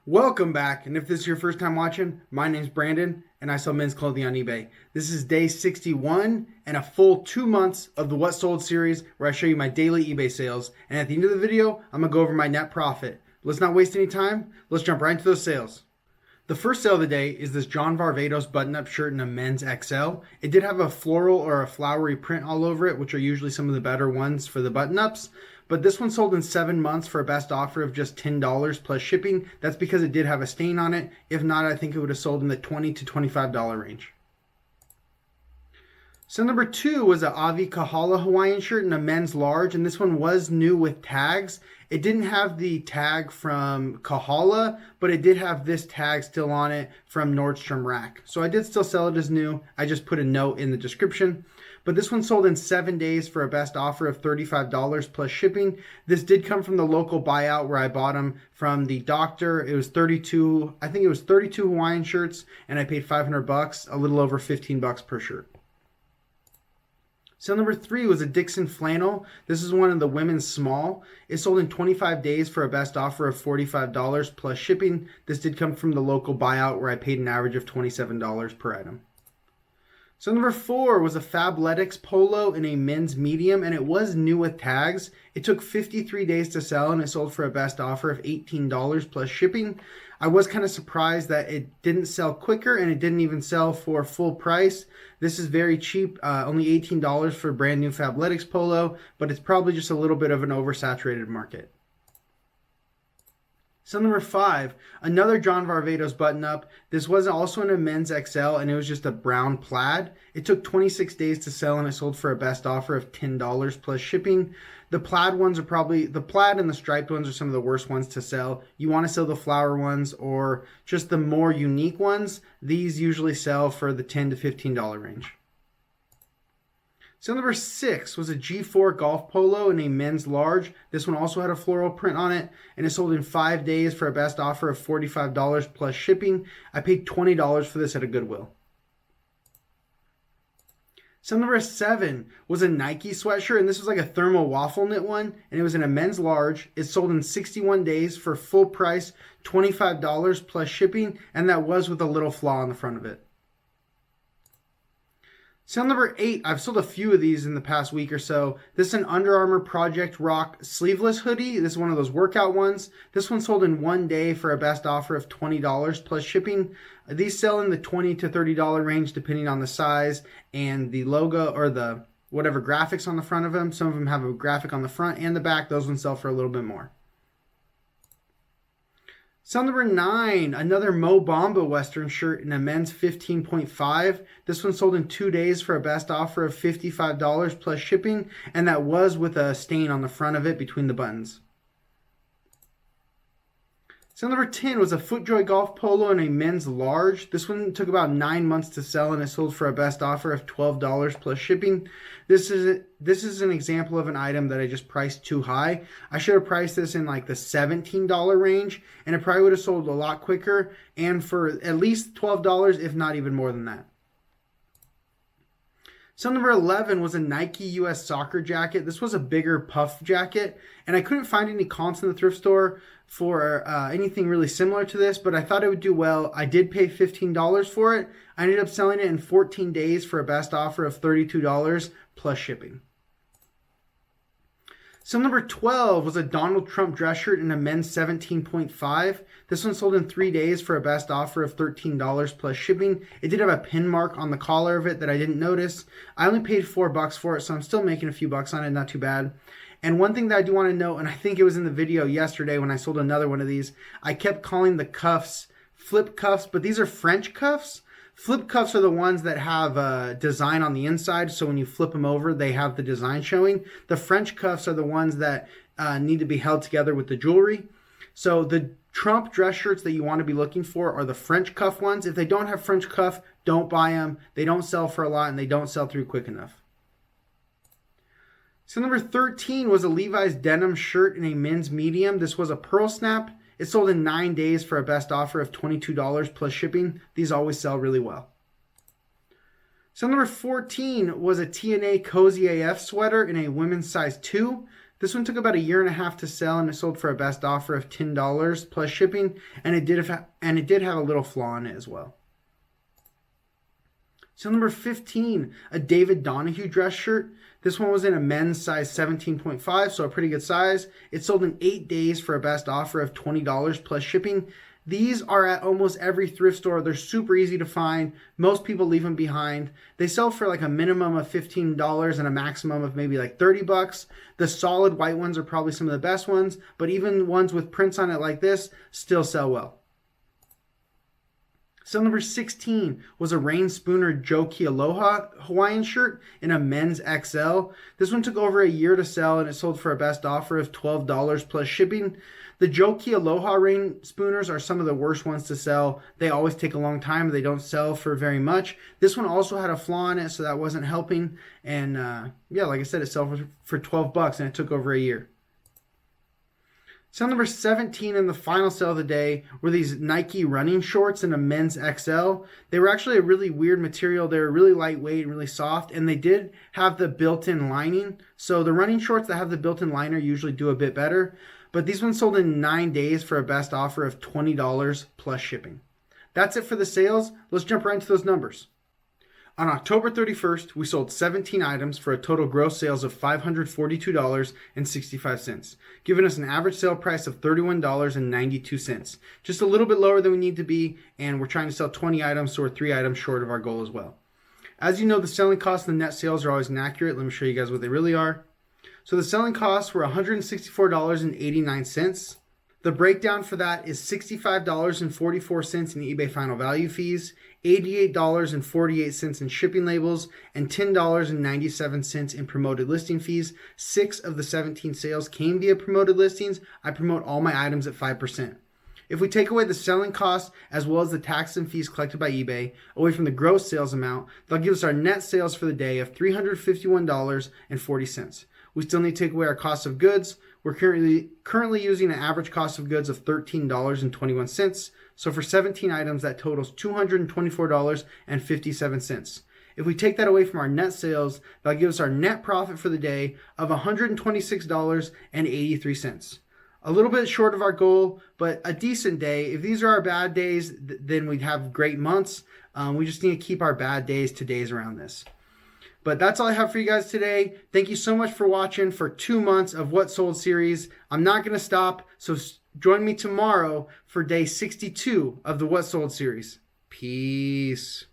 Welcome back, and if this is your first time watching, my name's Brandon, and I sell men's clothing on eBay. This is day 61 and a full 2 months of the What Sold series where I show you my daily eBay sales, and at the end of the video, I'm going to go over my net profit. Let's not waste any time, let's jump right into those sales. The first sale of the day is this John Varvatos button-up shirt in a men's XL. It did have a floral or a flowery print all over it, which are usually some of the better ones for the button-ups. But this one sold in 7 months for a best offer of just $10 plus shipping. That's because it did have a stain on it. If not, I think it would have sold in the $20 to $25 range. So number 2 was an Avi Kahala Hawaiian shirt in a men's large, and this one was new with tags. It didn't have the tag from Kahala, but it did have this tag still on it from Nordstrom Rack. So I did still sell it as new. I just put a note in the description. But this one sold in 7 days for a best offer of $35 plus shipping. This did come from the local buyout where I bought them from the doctor. It was 32, I think it was 32 Hawaiian shirts, and I paid $500, a little over $15 per shirt. Sale number 3 was a Dixon flannel. This is one of the women's small. It sold in 25 days for a best offer of $45 plus shipping. This did come from the local buyout where I paid an average of $27 per item. So number 4 was a Fabletics polo in a men's medium, and it was new with tags. It took 53 days to sell, and it sold for a best offer of $18 plus shipping. I was kind of surprised that it didn't sell quicker, and it didn't even sell for full price. This is very cheap, only $18 for a brand new Fabletics polo, but it's probably just a little bit of an oversaturated market. Sale number 5, another John Varvatos button-up. This was also in a men's XL, and it was just a brown plaid. It took 26 days to sell, and it sold for a best offer of $10 plus shipping. The plaid ones are probably, the plaid and the striped ones are some of the worst ones to sell. You want to sell the flower ones or just the more unique ones. These usually sell for the $10 to $15 range. Sale number 6 was a G4 golf polo in a men's large. This one also had a floral print on it, and it sold in 5 days for a best offer of $45 plus shipping. I paid $20 for this at a Goodwill. Sale number 7 was a Nike sweatshirt, and this was like a thermal waffle knit one, and it was in a men's large. It sold in 61 days for full price, $25 plus shipping, and that was with a little flaw on the front of it. Sale number 8, I've sold a few of these in the past week or so. This is an Under Armour Project Rock sleeveless hoodie. This is one of those workout ones. This one sold in 1 day for a best offer of $20 plus shipping. These sell in the $20 to $30 range depending on the size and the logo or the whatever graphics on the front of them. Some of them have a graphic on the front and the back. Those ones sell for a little bit more. Sale number 9, another Mo Bamba Western shirt in a men's 15.5. This one sold in 2 days for a best offer of $55 plus shipping, and that was with a stain on the front of it between the buttons. Sale number 10 was a FootJoy golf polo in a men's large. This one took about 9 months to sell, and it sold for a best offer of $12 plus shipping. This is an example of an item that I just priced too high. I should have priced this in like the $17 range, and it probably would have sold a lot quicker and for at least $12, if not even more than that. Sale number 11 was a Nike US soccer jacket. This was a bigger puff jacket, and I couldn't find any comps in the thrift store for anything really similar to this, but I thought it would do well. I did pay $15 for it. I ended up selling it in 14 days for a best offer of $32 plus shipping. Sale number 12 was a Donald Trump dress shirt in a men's 17.5. This one sold in 3 days for a best offer of $13 plus shipping. It did have a pin mark on the collar of it that I didn't notice. I only paid $4 for it, so I'm still making a few bucks on it, not too bad. And one thing that I do want to note, and I think it was in the video yesterday when I sold another one of these, I kept calling the cuffs flip cuffs, but these are French cuffs. Flip cuffs are the ones that have a design on the inside, so when you flip them over, they have the design showing. The French cuffs are the ones that need to be held together with the jewelry. So the Trump dress shirts that you want to be looking for are the French cuff ones. If they don't have French cuff, don't buy them. They don't sell for a lot, and they don't sell through quick enough. So number 13 was a Levi's denim shirt in a men's medium. This was a pearl snap. It sold in 9 days for a best offer of $22 plus shipping. These always sell really well. So number 14 was a TNA Cozy AF sweater in a women's size 2. This one took about a year and a half to sell, and it sold for a best offer of $10 plus shipping, and it did have a little flaw in it as well. Sale number 15, a David Donahue dress shirt. This one was in a men's size 17.5, so a pretty good size. It sold in 8 days for a best offer of $20 plus shipping. These are at almost every thrift store. They're super easy to find. Most people leave them behind. They sell for like a minimum of $15 and a maximum of maybe like $30. The solid white ones are probably some of the best ones, but even ones with prints on it like this still sell well. Sale number 16 was a Rain Spooner Joe Key Aloha Hawaiian shirt in a men's XL. This one took over a year to sell, and it sold for a best offer of $12 plus shipping. The Joe Key Aloha Rain Spooners are some of the worst ones to sell. They always take a long time. They don't sell for very much. This one also had a flaw in it, so that wasn't helping. And yeah, like I said, it sold for $12, and it took over a year. Sale number 17 and the final sale of the day were these Nike running shorts in a men's XL. They were actually a really weird material. They were really lightweight and really soft, and they did have the built-in lining. So the running shorts that have the built-in liner usually do a bit better. But these ones sold in 9 days for a best offer of $20 plus shipping. That's it for the sales. Let's jump right into those numbers. On October 31st, we sold 17 items for a total gross sales of $542.65, giving us an average sale price of $31.92. Just a little bit lower than we need to be, and we're trying to sell 20 items, so we're 3 items short of our goal as well. As you know, the selling costs and the net sales are always inaccurate. Let me show you guys what they really are. So the selling costs were $164.89. The breakdown for that is $65.44 in eBay final value fees, $88.48 in shipping labels, and $10.97 in promoted listing fees. 6 of the 17 sales came via promoted listings. I promote all my items at 5%. If we take away the selling costs as well as the taxes and fees collected by eBay away from the gross sales amount, that'll give us our net sales for the day of $351.40. We still need to take away our cost of goods. We're currently using an average cost of goods of $13.21. So for 17 items, that totals $224.57. If we take that away from our net sales, that'll give us our net profit for the day of $126.83. A little bit short of our goal, but a decent day. If these are our bad days, then we'd have great months. We just need to keep our bad days to days around this. But that's all I have for you guys today. Thank you so much for watching for 2 months of What Sold series. I'm not going to stop, so join me tomorrow for day 62 of the What Sold series. Peace.